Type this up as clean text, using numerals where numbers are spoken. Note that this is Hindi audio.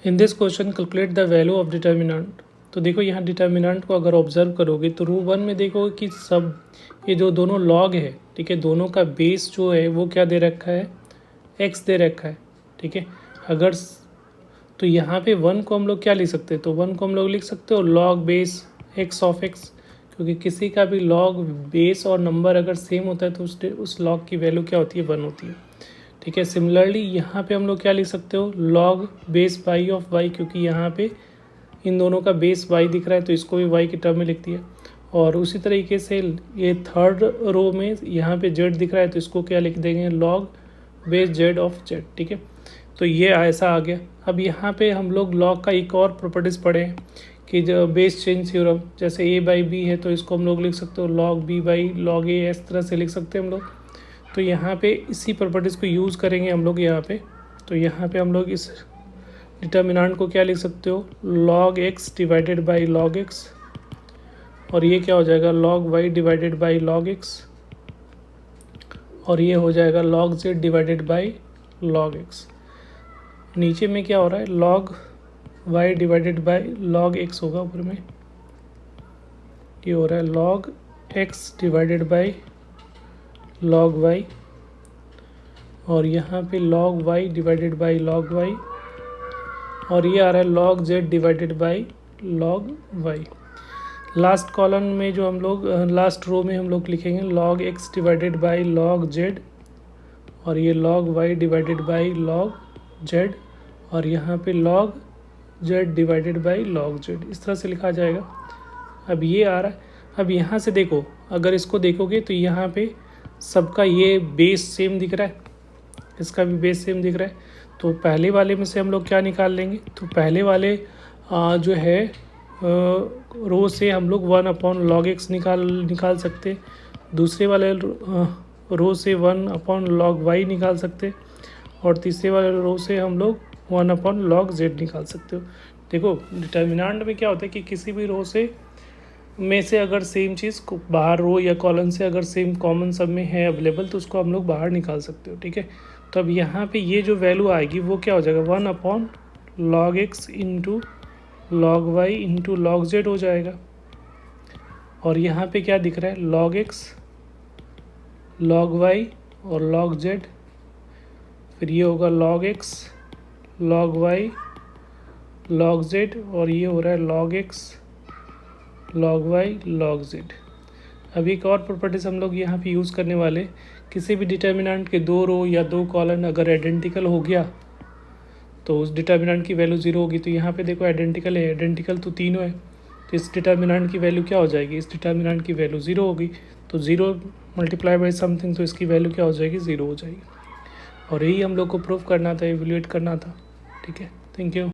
In this question calculate the value of determinant. तो देखो यहाँ डिटर्मिनेंट को अगर ऑब्जर्व करोगे तो रो वन में देखो कि सब ये जो दोनों लॉग है, ठीक है, दोनों का बेस जो है वो क्या दे रखा है, एक्स दे रखा है, ठीक है। अगर तो यहाँ पे वन को हम लोग क्या लिख सकते हैं, तो वन को हम लोग लिख सकते हो log base x of x, क्योंकि किसी का भी लॉग बेस और नंबर अगर सेम होता है तो उस लॉग की वैल्यू क्या होती है, वन होती है, ठीक है। सिमिलरली यहाँ पे हम लोग क्या लिख सकते हो, log base Y of Y, क्योंकि यहाँ पे इन दोनों का बेस वाई दिख रहा है तो इसको भी वाई की टर्म में लिख दिया। और उसी तरीके से ये थर्ड रो में यहाँ पे जेड दिख रहा है तो इसको क्या लिख देंगे, log base Z of Z, ठीक है। तो ये ऐसा आ गया। अब यहाँ पे हम लोग लॉग का एक और प्रॉपर्टीज़ पढ़े हैं कि जो बेस चेंज थ्योरम, जैसे ए बाई बी है तो इसको हम लोग लिख सकते हो लॉग बी बाई लॉग ए, इस तरह से लिख सकते हैं हम लोग। तो यहाँ पे इसी प्रॉपर्टीज़ को यूज़ करेंगे हम लोग यहाँ पे। तो यहाँ पे हम लोग इस डिटर्मिनेंट को क्या लिख सकते हो, log X divided by log X, और ये क्या हो जाएगा, log Y divided by log X, और ये हो जाएगा log Z divided by log X. नीचे में क्या हो रहा है, log Y divided by log X होगा ऊपर में, ये हो रहा है log X divided by log Y, और यहाँ पे log Y divided by log Y, और ये आ रहा है log Z divided by log Y. Last column में जो हम लोग लास्ट रो में हम लोग लिखेंगे log X divided by log Z, और ये log Y divided by log Z, और यहाँ पे log Z divided by log Z, इस तरह से लिखा जाएगा। अब ये आ रहा है। अब यहाँ से देखो, अगर इसको देखोगे तो यहाँ पे सबका ये बेस सेम दिख रहा है, इसका भी बेस सेम दिख रहा है। तो पहले वाले में से हम लोग क्या निकाल लेंगे, तो पहले वाले जो है रो से हम लोग वन अपॉन लॉग एक्स निकाल सकते, दूसरे वाले रो से वन अपॉन लॉग वाई निकाल सकते, और तीसरे वाले रो से हम लोग वन अपॉन लॉग जेड निकाल सकते हो। देखो डिटर्मिनेंट में क्या होता है कि किसी भी रो से में से अगर सेम चीज़ बाहर रो या कॉलम से अगर सेम कॉमन सब में है अवेलेबल तो उसको हम लोग बाहर निकाल सकते हो, ठीक है। तो अब यहाँ पे ये जो वैल्यू आएगी वो क्या हो जाएगा, one upon log X into log Y into log Z हो जाएगा। और यहाँ पे क्या दिख रहा है, लॉग एक्स लॉग वाई और लॉग जेड, फिर ये होगा log X log Y log Z, और ये हो रहा है log X log Y log Z. अब एक और प्रॉपर्टीज हम लोग यहाँ पे यूज़ करने वाले, किसी भी डिटर्मिनेंट के दो रो या दो कॉलम अगर आइडेंटिकल हो गया तो उस डिटर्मिनेंट की वैल्यू ज़ीरो होगी। तो यहाँ पे देखो आइडेंटिकल है, आइडेंटिकल तो तीनों है, तो इस डिटर्मिनेंट की वैल्यू क्या हो जाएगी, इस डिटर्मिनेंट की वैल्यू ज़ीरो होगी। तो ज़ीरो मल्टीप्लाई बाई समथिंग, तो इसकी वैल्यू क्या हो जाएगी, ज़ीरो हो जाएगी। और यही हम लोग को प्रूफ करना था, एवेल्यूएट करना था, ठीक है। Thank you.